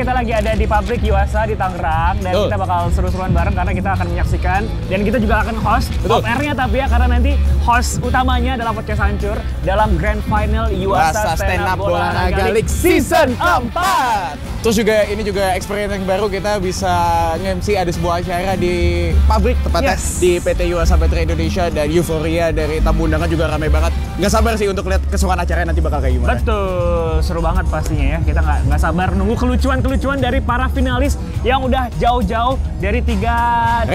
kita lagi ada di pabrik Yuasa di Tangerang dan kita bakal seru-seruan bareng karena kita akan menyaksikan dan kita juga akan host off air-nya tapi ya karena nanti host utamanya adalah podcast Hancur dalam Grand Final Yuasa Stand Up Bola Raga League Season 4. Terus juga ini juga experience yang baru, kita bisa nge-MC ada sebuah acara di pabrik tepatnya di PT Yuasa Petra Indonesia dan euforia dari tamu undangan juga ramai banget. Nggak sabar sih untuk lihat keseruan acaranya nanti bakal kayak gimana. Betul, seru banget pastinya ya. Kita nggak sabar nunggu kelucuan-kelucuan dari para finalis yang udah jauh-jauh dari 3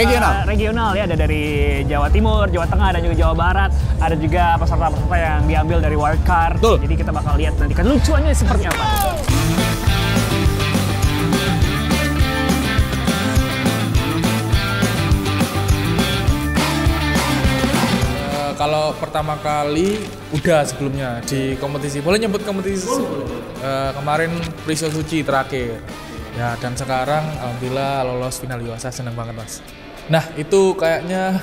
regional ya. Ada dari Jawa Timur, Jawa Tengah, dan juga Jawa Barat. Ada juga peserta-peserta yang diambil dari wildcard. Jadi kita bakal lihat nanti kelucuannya seperti apa. Kalau pertama kali udah sebelumnya di kompetisi, boleh nyebut kompetisi kemarin Prisyo Suci terakhir ya, dan sekarang alhamdulillah lolos final Yuasa, seneng banget mas. Nah itu kayaknya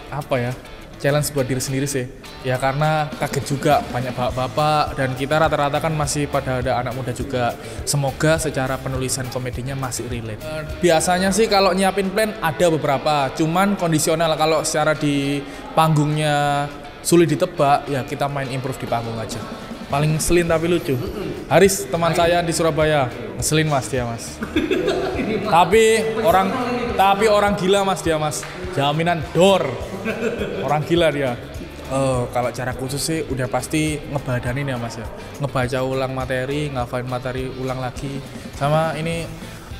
apa ya, challenge buat diri sendiri sih ya, karena kaget juga banyak bapak-bapak dan kita rata-rata kan masih pada ada anak muda juga. Semoga secara penulisan komedinya masih relate. Biasanya sih kalau nyiapin plan ada beberapa, cuman kondisional. Kalau secara di panggungnya sulit ditebak ya kita main improve di panggung aja. Paling ngeselin tapi lucu. Haris teman saya di Surabaya, ngeselin mas dia mas. tapi orang gila mas dia mas, jaminan door. Orang gila dia. Kalau cara khusus sih udah pasti ngebadanin ya mas ya, ngebaca ulang materi, ngafalin materi ulang lagi, sama ini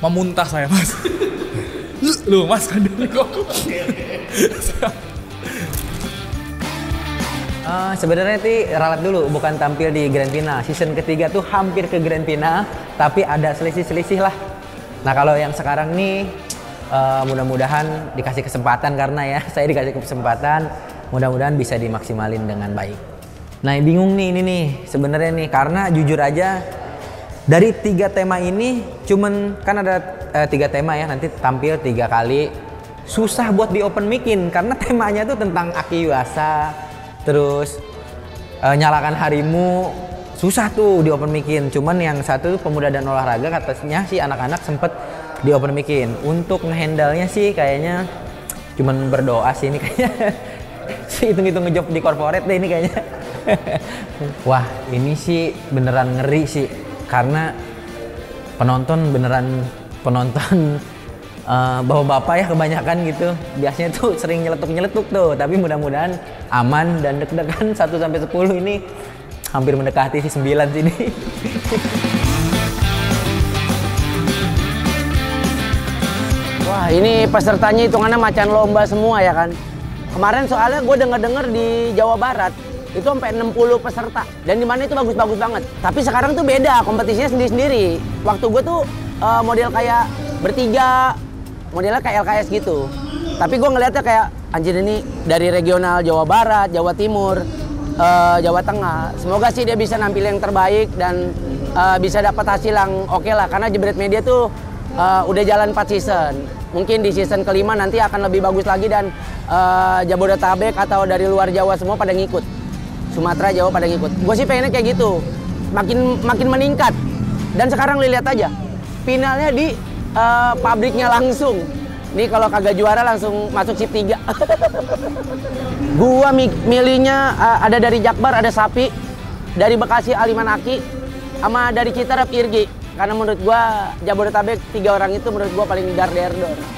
memuntah saya mas. Loh mas kandani kok. Sebenarnya itu ralat dulu, bukan tampil di Grand Final. Season ketiga tuh hampir ke Grand Final, tapi ada selisih-selisih lah. Nah kalau yang sekarang nih mudah-mudahan dikasih kesempatan, karena ya saya dikasih kesempatan, mudah-mudahan bisa dimaksimalin dengan baik. Nah bingung nih ini nih sebenarnya nih, karena jujur aja dari 3 tema ini cuman kan ada 3 tema ya, nanti tampil 3 kali. Susah buat di open mic-in karena temanya tuh tentang Aki Yuasa, terus nyalakan harimu, susah tuh di open mic-in. Cuman yang satu pemuda dan olahraga katanya sih anak-anak sempet di open mic-in. Untuk ngehandle-nya sih kayaknya cuman berdoa sih ini kayaknya. Hitung-hitung ngejob di corporate deh ini kayaknya. Wah ini sih beneran ngeri sih, karena penonton bapak-bapak ya kebanyakan gitu. Biasanya tuh sering nyeletuk-nyeletuk tuh, tapi mudah-mudahan aman dan deg-degan 1-10 ini hampir mendekati si 9 sini. Wah ini pesertanya hitungannya macan lomba semua ya kan. Kemarin soalnya gue denger di Jawa Barat itu sampai 60 peserta dan di mana itu bagus-bagus banget. Tapi sekarang tuh beda, kompetisinya sendiri-sendiri. Waktu gue tuh model kayak bertiga, modelnya kayak LKS gitu. Tapi gue ngeliatnya kayak anjir ini dari regional Jawa Barat, Jawa Timur, Jawa Tengah. Semoga sih dia bisa nampil yang terbaik dan bisa dapat hasil yang oke lah. Karena Jebret Media tuh udah jalan 4 season. Mungkin di season kelima nanti akan lebih bagus lagi dan Jabodetabek atau dari luar Jawa semua pada ngikut. Sumatera, Jawa pada ngikut. Gue sih pengennya kayak gitu. Makin meningkat. Dan sekarang lihat aja. Finalnya di pabriknya langsung. Nih kalau kagak juara langsung masuk chip 3. Gua milihnya ada dari Jakbar, ada Sapi. Dari Bekasi Aliman Aki. Sama dari Citarap Irgi. Karena menurut gua Jabodetabek 3 orang itu menurut gua paling dar-der-dor.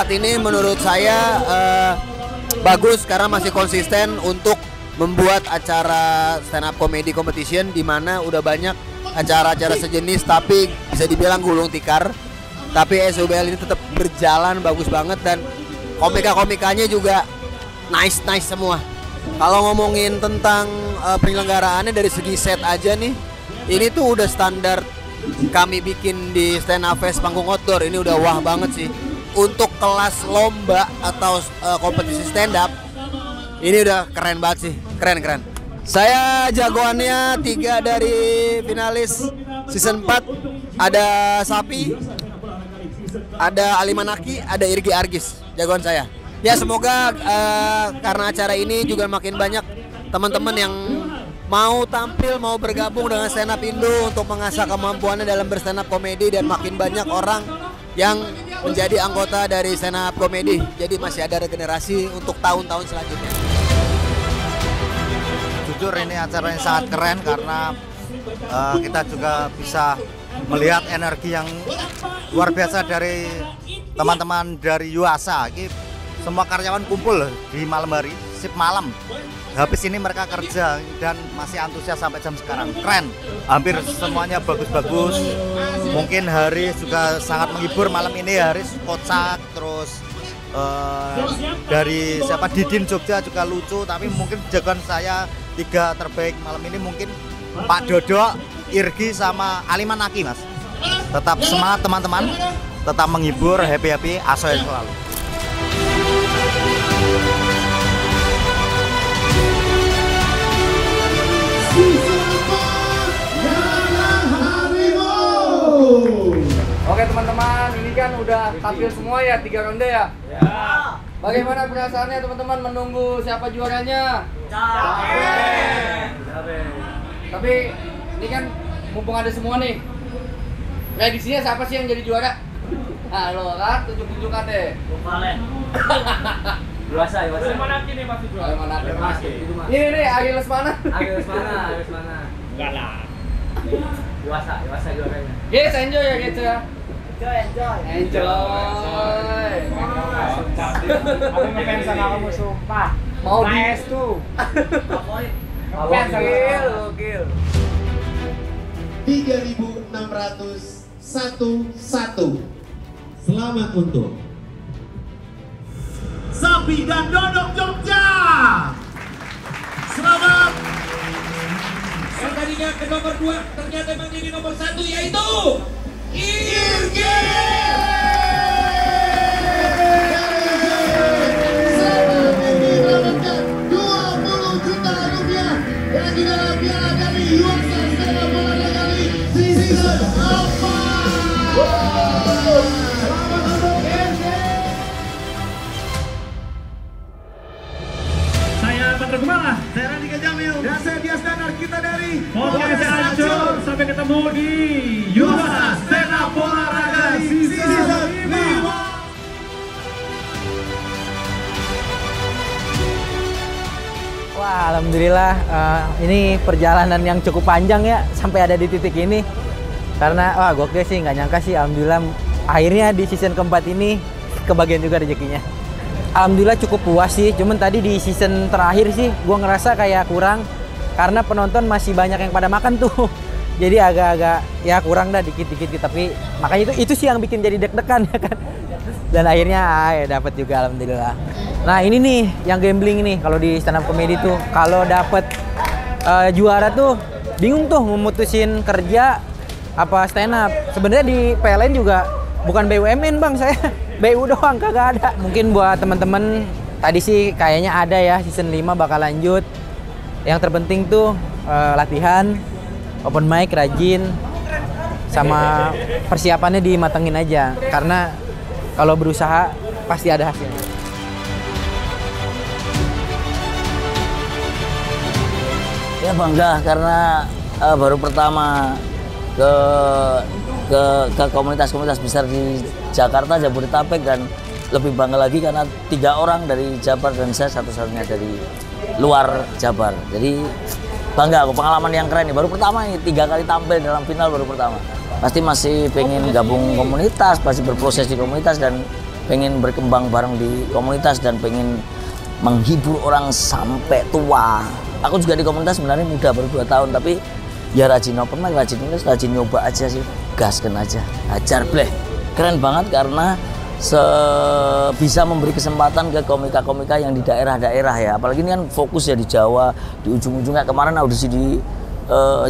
4 ini menurut saya bagus karena masih konsisten untuk membuat acara stand up comedy competition di mana udah banyak acara-acara sejenis tapi bisa dibilang gulung tikar. Tapi SUBL ini tetap berjalan bagus banget dan komika-komikanya juga nice semua. Kalau ngomongin tentang penyelenggaraannya dari segi set aja nih, ini tuh udah standar kami bikin di Stand Up Fest panggung outdoor. Ini udah wah banget sih. Untuk kelas lomba atau kompetisi stand up, ini udah keren banget sih, keren. Saya jagoannya 3 dari finalis season 4. Ada Sapi, ada Ali Manaki, ada Irgi Argis, jagoan saya. Ya semoga karena acara ini juga makin banyak teman-teman yang mau tampil, mau bergabung dengan Stand Up Indo untuk mengasah kemampuannya dalam berstand up komedi dan makin banyak orang yang menjadi anggota dari stand up komedi. Jadi masih ada regenerasi untuk tahun-tahun selanjutnya. Jujur ini acara yang sangat keren karena kita juga bisa melihat energi yang luar biasa dari teman-teman dari Yuasa. Semua karyawan kumpul di malam hari, shift malam. Habis ini mereka kerja dan masih antusias sampai jam sekarang. Keren, hampir semuanya bagus-bagus. Mungkin Haris juga sangat menghibur malam ini. Haris kocak, terus dari siapa Didin Jogja juga lucu. Tapi mungkin jagoan saya 3 terbaik malam ini mungkin Pak Dodo, Irgi sama Ali Manaki, Mas. Tetap semangat teman-teman, tetap menghibur, happy-happy, asoy selalu. Oke teman-teman, ini kan udah tampil semua ya 3 ronde ya? Ya. Bagaimana perasaannya teman-teman menunggu siapa juaranya? Capek. Tapi ini kan mumpung ada semua nih, prediksinya siapa sih yang jadi juara? Halo kan, tunjuk-tunjukkan deh. Valen. Yuasa. Manaki nih pasti juara. Manaki. Ini nih Agil Lesmana. Enggak lah. Yuasa juaranya. Guys, enjoy ya gitu ya. Enjoy. Aku ngefans sama kamu sumpah. Mau di tuh. Ngefans gil. 3.601. Selamat untuk Sapi dan Dodok Jogja. Selamat. Yang tadinya ke nomor 2 ternyata memang jadi nomor 1 yaitu Irgi. Selamat mendapatkan 20 juta rupiah yang juga piala dari Yuasa Stand Up Bola kali season 4. Bergembala. Saya Radika Jamil dan saya Dias Danar, kita dari Podcast Ancur. Sampai ketemu di Yuasa Stand Up Olahraga Season 5. Wah, alhamdulillah ini perjalanan yang cukup panjang ya sampai ada di titik ini. Karena wah gokil sih, nggak nyangka sih, alhamdulillah akhirnya di season keempat ini kebagian juga rezekinya. Alhamdulillah cukup puas sih, cuman tadi di season terakhir sih gua ngerasa kayak kurang karena penonton masih banyak yang pada makan tuh. Jadi agak-agak ya kurang dah dikit-dikit, tapi makanya itu sih yang bikin jadi deg-degan ya kan. Dan akhirnya ya dapat juga alhamdulillah. Nah, ini nih yang gambling nih kalau di stand up comedy tuh kalau dapat juara tuh bingung tuh memutusin kerja apa stand up. Sebenarnya di PLN juga bukan BUMN Bang, saya BU doang, kagak ada. Mungkin buat teman-teman tadi sih kayaknya ada ya season 5 bakal lanjut. Yang terpenting tuh latihan, open mic rajin, sama persiapannya dimatengin aja. Karena kalau berusaha pasti ada hasilnya. Ya bangga karena baru pertama ke komunitas-komunitas besar di Jakarta, Jabodetabek, dan lebih bangga lagi karena 3 orang dari Jabar dan saya satu-satunya dari luar Jabar. Jadi bangga, pengalaman yang keren nih. Baru pertama nih 3 kali tampil dalam final baru pertama. Pasti masih pengen gabung komunitas, pasti berproses di komunitas dan pengen berkembang bareng di komunitas dan pengen menghibur orang sampai tua. Aku juga di komunitas sebenarnya muda, baru 2 tahun, tapi ya rajin open mic, rajin nulis, rajin nyoba aja sih, gaskan aja, hajar bleh. Keren banget karena bisa memberi kesempatan ke komika-komika yang di daerah-daerah ya. Apalagi ini kan fokus ya di Jawa, di ujung-ujungnya. Kemarin audisi di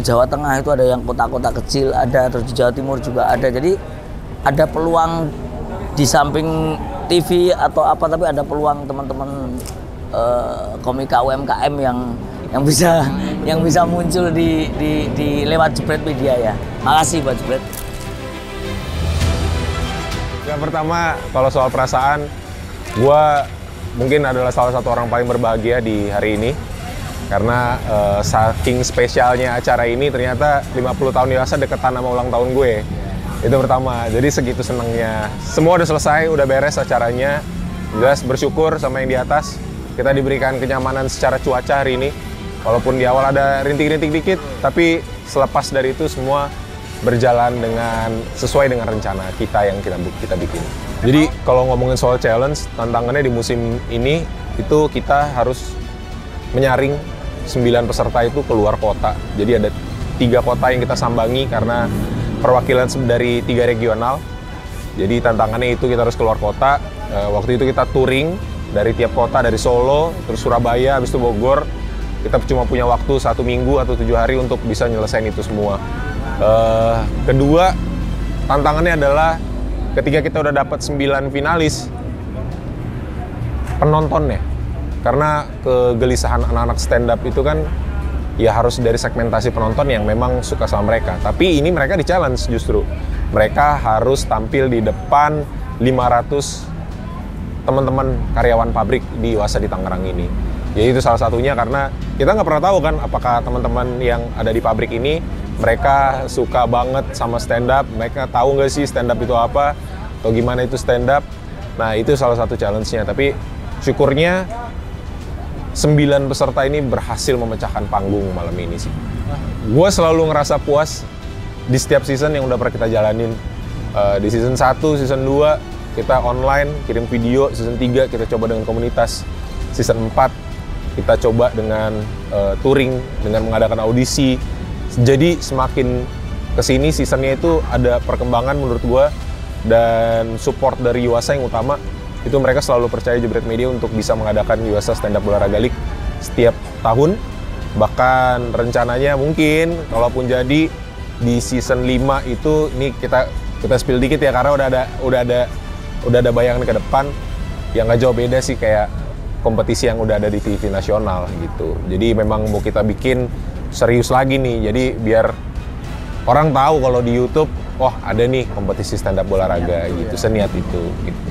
Jawa Tengah itu ada yang kota-kota kecil ada, terus di Jawa Timur juga ada. Jadi ada peluang di samping TV atau apa, tapi ada peluang teman-teman komika UMKM yang bisa muncul di lewat Jebret Media ya. Makasih buat Jebret. Yang pertama, kalau soal perasaan, gue mungkin adalah salah satu orang paling berbahagia di hari ini. Karena saking spesialnya acara ini, ternyata 50 tahun dewasa deketan sama ulang tahun gue. Itu pertama, jadi segitu senangnya. Semua udah selesai, udah beres acaranya. Jelas bersyukur sama yang di atas. Kita diberikan kenyamanan secara cuaca hari ini. Walaupun di awal ada rintik-rintik dikit, tapi selepas dari itu semua berjalan sesuai dengan rencana kita yang kita bikin. Jadi kalau ngomongin soal challenge, tantangannya di musim ini itu kita harus menyaring 9 peserta itu keluar kota. Jadi ada 3 kota yang kita sambangi karena perwakilan dari 3 regional. Jadi tantangannya itu kita harus keluar kota. Waktu itu kita touring dari tiap kota, dari Solo, terus Surabaya, habis itu Bogor. Kita cuma punya waktu 1 minggu atau 7 hari untuk bisa nyelesain itu semua. Kedua, tantangannya adalah ketika kita udah dapat 9 finalis, penontonnya. Karena kegelisahan anak-anak stand up itu kan ya harus dari segmentasi penonton yang memang suka sama mereka. Tapi ini mereka di-challenge justru. Mereka harus tampil di depan 500 teman-teman karyawan pabrik di Yuasa di Tangerang ini. Ya itu salah satunya karena kita nggak pernah tahu kan apakah teman-teman yang ada di pabrik ini mereka suka banget sama stand up, mereka tahu nggak sih stand up itu apa, atau gimana itu stand up. Nah itu salah satu challenge-nya, tapi syukurnya 9 peserta ini berhasil memecahkan panggung malam ini sih. Gue selalu ngerasa puas di setiap season yang udah pernah kita jalanin. Di season 1, season 2 kita online, kirim video, season 3 kita coba dengan komunitas, season 4 kita coba dengan touring, dengan mengadakan audisi. Jadi semakin kesini seasonnya itu ada perkembangan menurut gue, dan support dari Yuasa yang utama itu mereka selalu percaya Jebret Media untuk bisa mengadakan Yuasa Stand Up Olahraga League setiap tahun. Bahkan rencananya mungkin kalaupun jadi di season 5 itu, ini kita spill dikit ya karena udah ada bayangan ke depan yang nggak jauh beda sih kayak kompetisi yang udah ada di TV nasional gitu. Jadi memang mau kita bikin serius lagi nih, jadi biar orang tahu kalau di YouTube, wah ada nih kompetisi stand up olahraga gitu, seniat itu gitu.